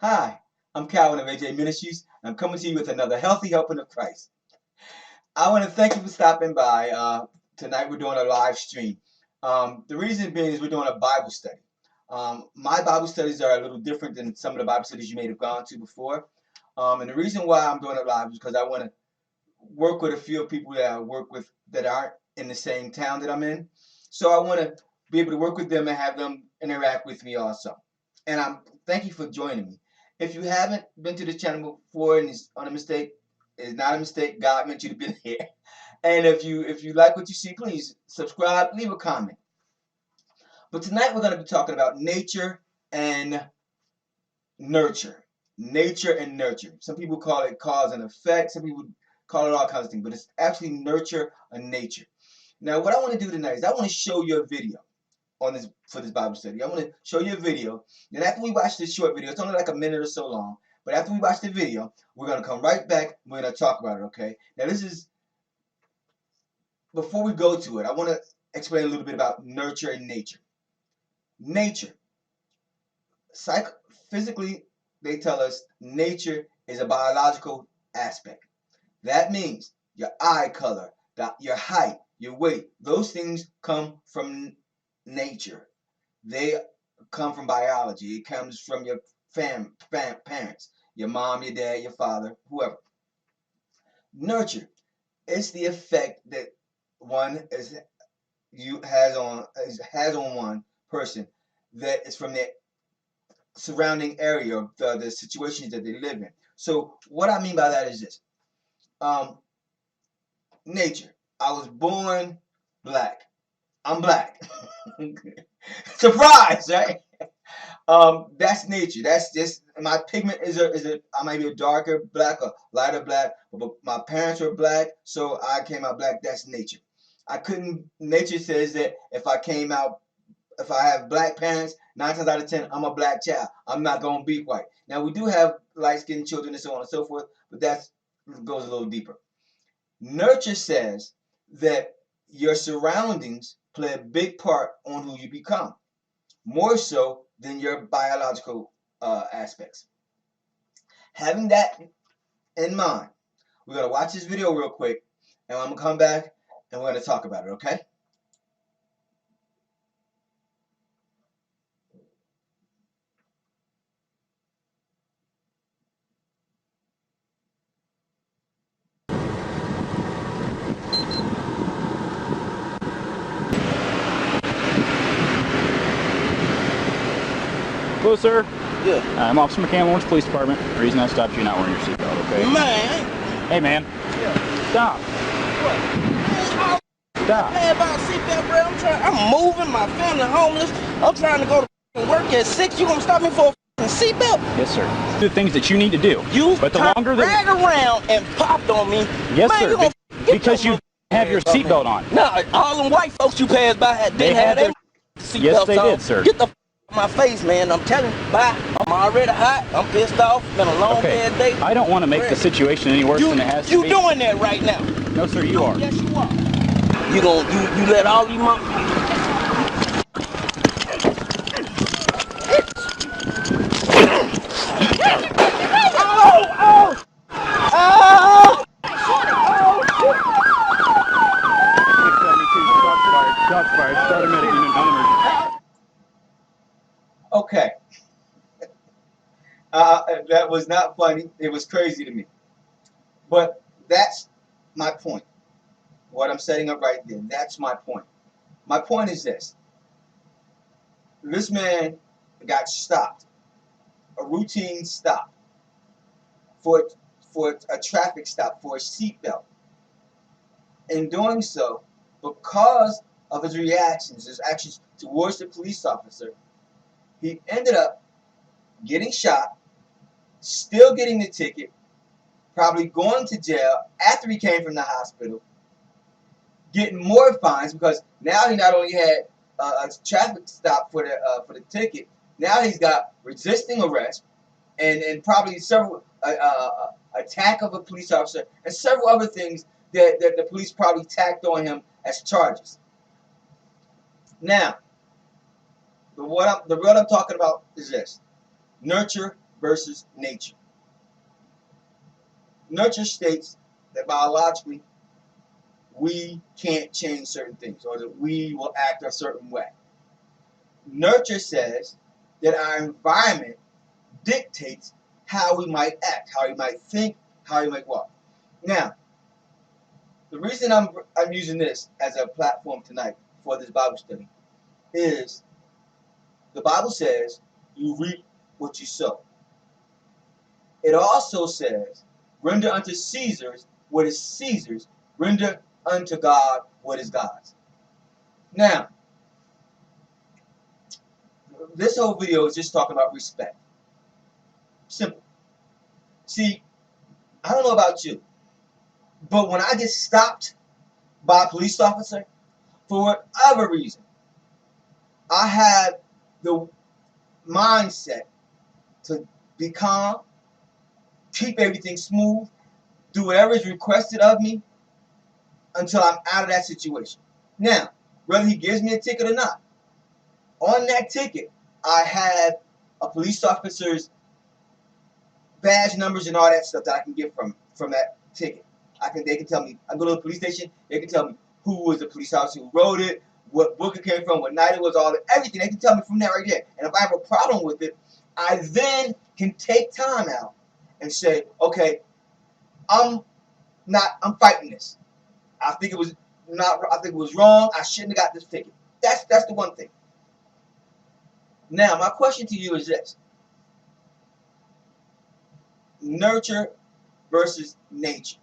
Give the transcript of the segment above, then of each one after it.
Hi, I'm Calvin of AJ Ministries. I'm coming to you with another healthy helping of Christ. I want to thank you for stopping by. Tonight we're doing a live stream. The reason being is we're doing a Bible study. My Bible studies are a little different than some of the Bible studies you may have gone to before. And the reason why I'm doing it live is because I want to work with a few people that I work with that aren't in the same town that I'm in. So I want to be able to work with them and have them interact with me also. And I'm thank you for joining me. If you haven't been to the channel before and it's on a mistake, it's not a mistake. God meant you to be here. And if you like what you see, please subscribe, leave a comment. But tonight we're going to be talking about nature and nurture. Nature and nurture. Some people call it cause and effect. Some people call it all kinds of things, but it's actually nurture and nature. Now, what I want to do tonight is I want to show you a video on this for this Bible study. I want to show you a video. Then after we watch this short video, it's only like a minute or so long. But after we watch the video, we're going to come right back. And we're going to talk about it, okay? Now, this is, before we go to it, I want to explain a little bit about nurture and nature. Nature. Physically, they tell us nature is a biological aspect. That means your eye color, your height, your weight, those things come from nature. They come from biology. It comes from your parents, your mom, your dad, your father, whoever. Nurture, it's the effect that one has on one person that is from the surrounding area of the situations that they live in. So what I mean by that is this. Nature. I was born black. I'm black. Surprise, right? That's nature. That's just my pigment I might be a darker black or lighter black, but my parents were black, so I came out black. That's nature. Nature says that if I have black parents, 9 times out of 10, I'm a black child. I'm not gonna be white. Now we do have light-skinned children and so on and so forth, but that goes a little deeper. Nurture says that your surroundings play a big part on who you become, more so than your biological aspects. Having that in mind, we're going to watch this video real quick, and I'm going to come back, and we're going to talk about it, okay? Hello, sir. Yeah. I'm Officer McCann, Lawrence Police Department. The reason I stopped you not wearing your seatbelt, okay? Man. Hey, man. Yeah. Stop. What? Stop. Hey, about seatbelt, bro. I'm moving. My family homeless. I'm trying to go to work at 6. You gonna stop me for a seatbelt? Yes, sir. Do the things that you need to do. You but the longer that ran around and popped on me. yes, man, sir. Because you have your seatbelt on. Nah, all them white folks you passed by didn't have their seatbelts yes, they on. did, sir. Get the my face, man. I'm telling you, bye. I'm already hot. I'm pissed off. Been a long bad day. I don't want to make the situation any worse than it has to be. You doing that right now? No, sir, you are. Yes, you are. You let all these mom. Okay. That was not funny. It was crazy to me. But that's my point. What I'm setting up right there, that's my point. My point is this. This man got stopped, a routine stop, for a traffic stop, for a seatbelt. In doing so, because of his actions towards the police officer, he ended up getting shot, still getting the ticket, probably going to jail after he came from the hospital, getting more fines because now he not only had a traffic stop for the ticket, now he's got resisting arrest and probably several attack of a police officer and several other things that the police probably tacked on him as charges. Now, what I'm talking about is this: nurture versus nature. Nurture states that biologically we can't change certain things or that we will act a certain way. Nurture says that our environment dictates how we might act, how we might think, how we might walk. Now, the reason I'm using this as a platform tonight for this Bible study is the Bible says you reap what you sow. It also says, render unto Caesar's what is Caesar's, render unto God what is God's. Now, this whole video is just talking about respect. Simple. See, I don't know about you, but when I get stopped by a police officer, for whatever reason, I have the mindset to be calm, keep everything smooth, do whatever is requested of me until I'm out of that situation. Now, whether he gives me a ticket or not, on that ticket, I have a police officer's badge numbers and all that stuff that I can get from that ticket. They can tell me, I go to the police station, they can tell me who was the police officer who wrote it, what book it came from, what night it was, everything. They can tell me from that right there. And if I have a problem with it, I then can take time out and say, okay, I'm fighting this. I think it was wrong. I shouldn't have got this ticket. That's the one thing. Now, my question to you is this. Nurture versus nature.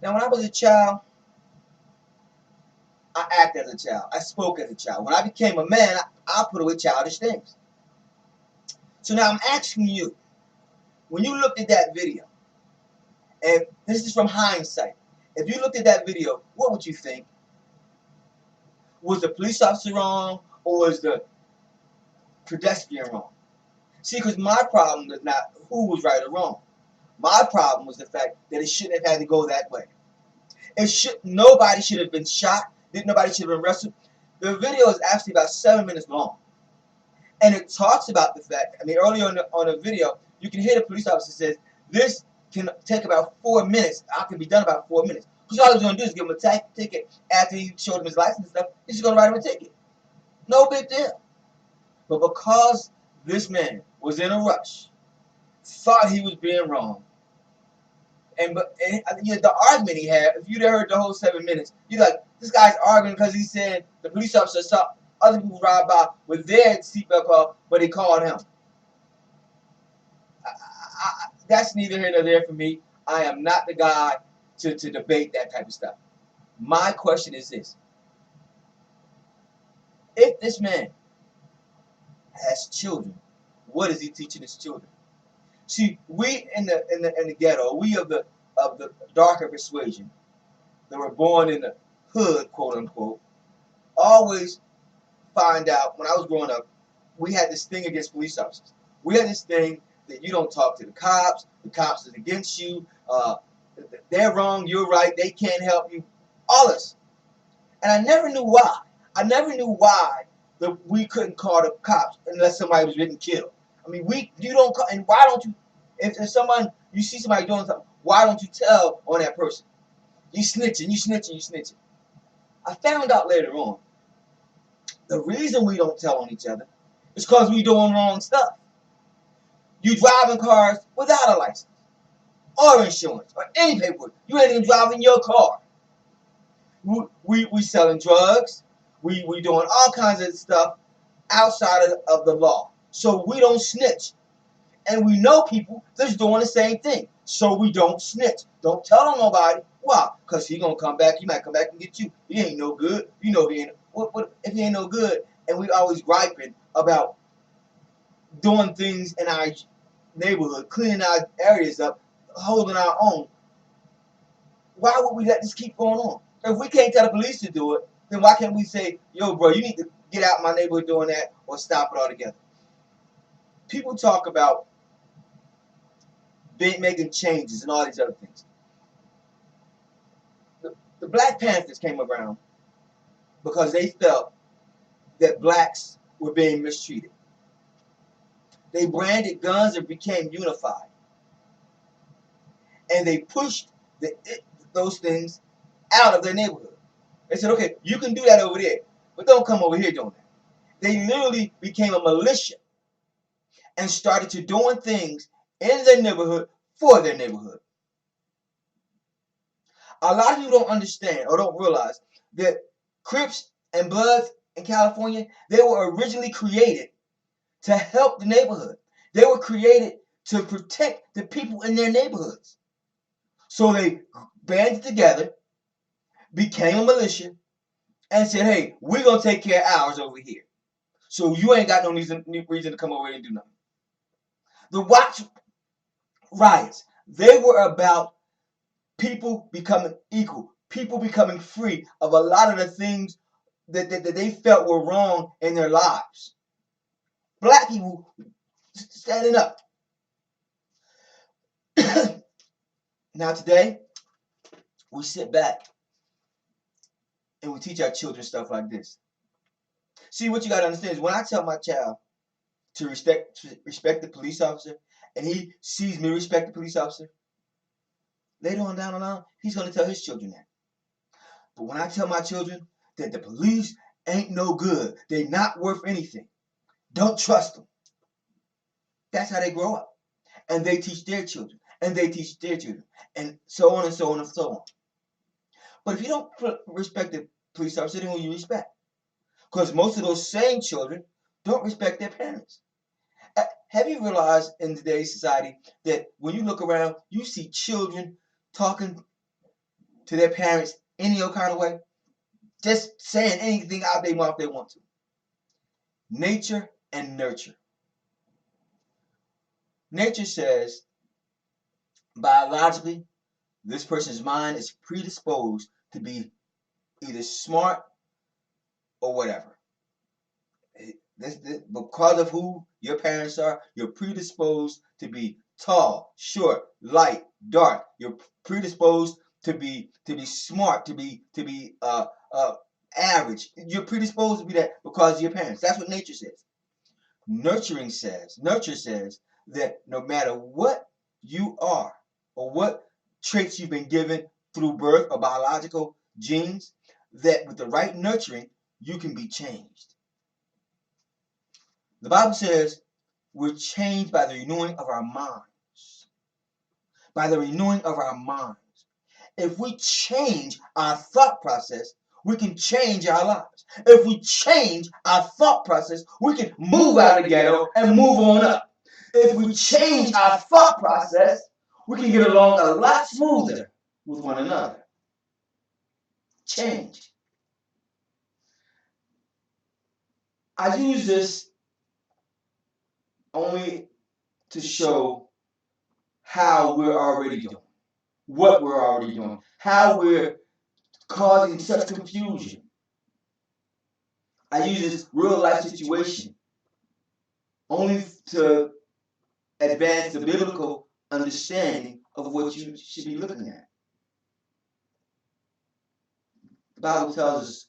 Now, when I was a child, I acted as a child. I spoke as a child. When I became a man, I put away childish things. So now I'm asking you, when you looked at that video, and this is from hindsight, if you looked at that video, what would you think? Was the police officer wrong, or was the pedestrian wrong? See, because my problem is not who was right or wrong. My problem was the fact that it shouldn't have had to go that way. Nobody should have been shot. Nobody should have been arrested. The video is actually about 7 minutes long. And it talks about the fact, earlier on the video, you can hear the police officer says, this can take about 4 minutes. I can be done about 4 minutes. Because all he was going to do is give him a ticket after he showed him his license and stuff. He's just going to write him a ticket. No big deal. But because this man was in a rush, thought he was being wrong, and the argument he had, if you'd heard the whole 7 minutes, you're like, this guy's arguing because he said the police officer saw other people ride by with their seatbelt off, but he called him. That's neither here nor there for me. I am not the guy to debate that type of stuff. My question is this. If this man has children, what is he teaching his children? See, we in the ghetto, we of the darker persuasion that were born in the hood, quote unquote, always find out, when I was growing up, we had this thing against police officers. We had this thing that you don't talk to the cops is against you, they're wrong, you're right, they can't help you, all this. And I never knew why. I never knew why we couldn't call the cops unless somebody was getting killed. You don't call, and why don't you, if you see somebody doing something, why don't you tell on that person? You snitching. I found out later on, the reason we don't tell on each other is because we doing wrong stuff. You driving cars without a license, or insurance, or any paperwork. You ain't even driving your car. We selling drugs. We doing all kinds of stuff outside of the law. So we don't snitch. And we know people that's doing the same thing. So we don't snitch. Don't tell on nobody. Why? Because he gonna come back. He might come back and get you. He ain't no good. You know he ain't. What if he ain't no good? And we always griping about doing things in our neighborhood, cleaning our areas up, holding our own. Why would we let this keep going on? If we can't tell the police to do it, then why can't we say, yo, bro, you need to get out my neighborhood doing that or stop it altogether? People talk about making changes and all these other things. The Black Panthers came around because they felt that blacks were being mistreated. They branded guns and became unified. And they pushed those things out of their neighborhood. They said, okay, you can do that over there, but don't come over here doing that. They literally became a militia and started to doing things in their neighborhood for their neighborhood. A lot of people don't understand or don't realize that Crips and Bloods in California, they were originally created to help the neighborhood. They were created to protect the people in their neighborhoods. So they banded together, became a militia, and said, hey, we're going to take care of ours over here. So you ain't got no reason to come over here and do nothing. The Watch riots, they were about people becoming equal, people becoming free of a lot of the things that they felt were wrong in their lives. Black people standing up. Now today, we sit back and we teach our children stuff like this. See, what you got to understand is when I tell my child to respect the police officer, and he sees me respect the police officer, later on down the line, he's going to tell his children that. But when I tell my children that the police ain't no good, they're not worth anything, don't trust them, that's how they grow up. And they teach their children, and they teach their children, and so on and so on and so on. But if you don't respect the police officer, then who you respect? Because most of those same children don't respect their parents. Have you realized in today's society that when you look around, you see children talking to their parents any old kind of way? Just saying anything out their mouth they want to. Nature and nurture. Nature says, biologically, this person's mind is predisposed to be either smart or whatever. Because of who your parents are, you're predisposed to be tall, short, light, dark. You're predisposed to be smart, to be average. You're predisposed to be that because of your parents. That's what nature says. Nurture says that no matter what you are or what traits you've been given through birth or biological genes, that with the right nurturing, you can be changed. The Bible says we're changed by the renewing of our minds. By the renewing of our minds. If we change our thought process, we can change our lives. If we change our thought process, we can move out of the ghetto and move on up. If we change our thought process, we can get along a lot smoother with one another. Change. I use this only to show how we're already doing, what we're already doing, how we're causing such confusion. I use this real life situation only to advance the biblical understanding of what you should be looking at. The Bible tells us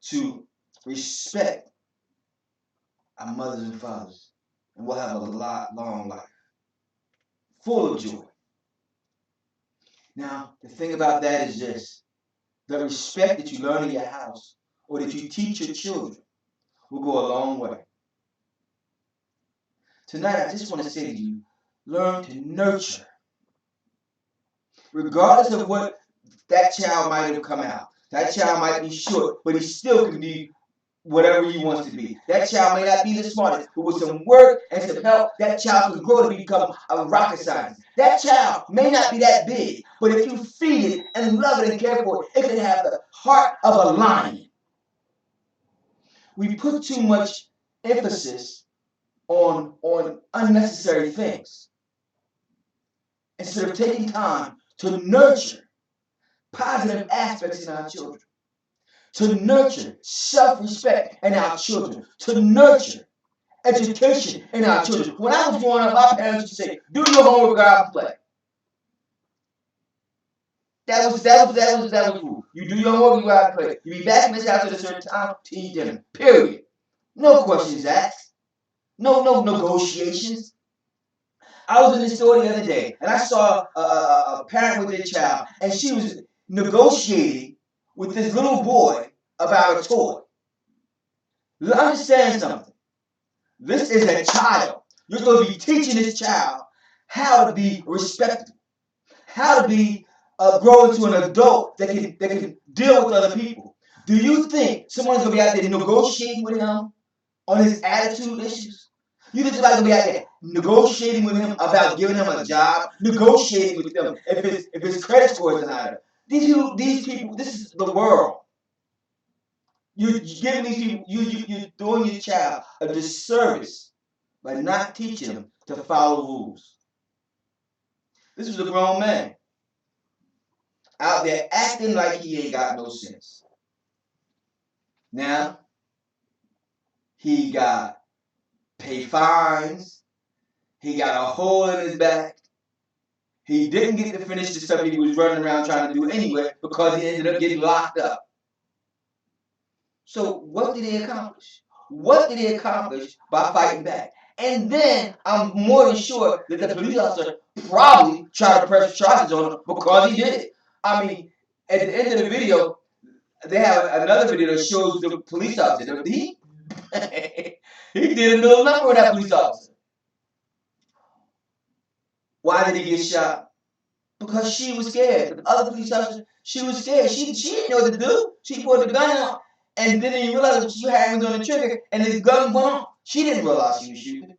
to respect our mothers and fathers, and we'll have a long life, full of joy. Now, the thing about that is this: the respect that you learn in your house or that you teach your children will go a long way. Tonight, I just want to say to you, learn to nurture. Regardless of what that child might have come out. That child might be short, but he still can be whatever he wants to be. That child may not be the smartest, but with some work and some help, that child can grow to become a rocket scientist. That child may not be that big, but if you feed it and love it and care for it, it can have the heart of a lion. We put too much emphasis on unnecessary things instead of taking time to nurture positive aspects in our children, to nurture self-respect in our children, to nurture education in our children. When I was growing up, my parents used to say, "Do your homework, go out and play." That was rule. You do your homework, you go out and play. You be back in this house at a certain time to eat dinner. Period. No questions asked. No negotiations. I was in the store the other day and I saw a parent with their child, and she was negotiating with this little boy about a toy. Understand something. This is a child. You're going to be teaching this child how to be respectable, how to be grow into an adult that can deal with other people. Do you think someone's going to be out there negotiating with him on his attitude issues? You think somebody's going to be out there negotiating with him about giving him a job, negotiating with them if his credit score isn't higher? These people, this is the world. You're giving these people, you're doing your child a disservice by not teaching him to follow rules. This was a grown man out there acting like he ain't got no sense. Now, he got pay fines. He got a hole in his back. He didn't get to finish the stuff he was running around trying to do anyway because he ended up getting locked up. So what did he accomplish? What did he accomplish by fighting back? And then I'm more than sure that the police officer probably tried to press charges on him because he did it. I mean, at the end of the video, they have another video that shows the police officer. He did a little number on that police officer. Why did he get shot? Because she was scared. The other police officer, she was scared. She didn't know what to do. She pulled the gun out and didn't even realize she had hands on the trigger and his gun went off. She didn't realize she was shooting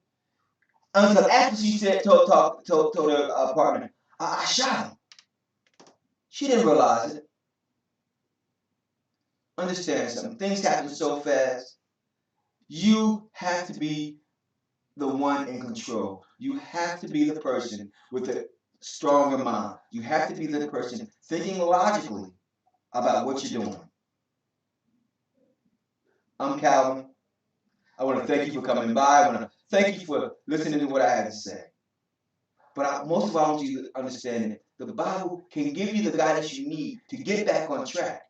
until after she told her partner, I shot him. She didn't realize it. Understand something. Things happen so fast. You have to be the one in control. You have to be the person with the stronger mind. You have to be the person thinking logically about what you're doing. I'm Calvin. I want to thank you for coming by. I want to thank you for listening to what I had to say. But most of all, I want you to understand that the Bible can give you the guidance you need to get back on track.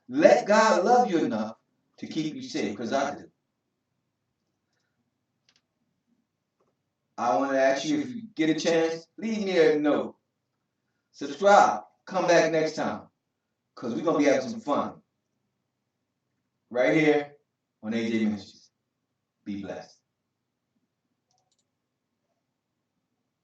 Let God love you enough to keep you safe, because I do. I want to ask you, if you get a chance, leave me a note. Subscribe. Come back next time, because we're going to be having some fun. Right here on AJ Ministries. Be blessed.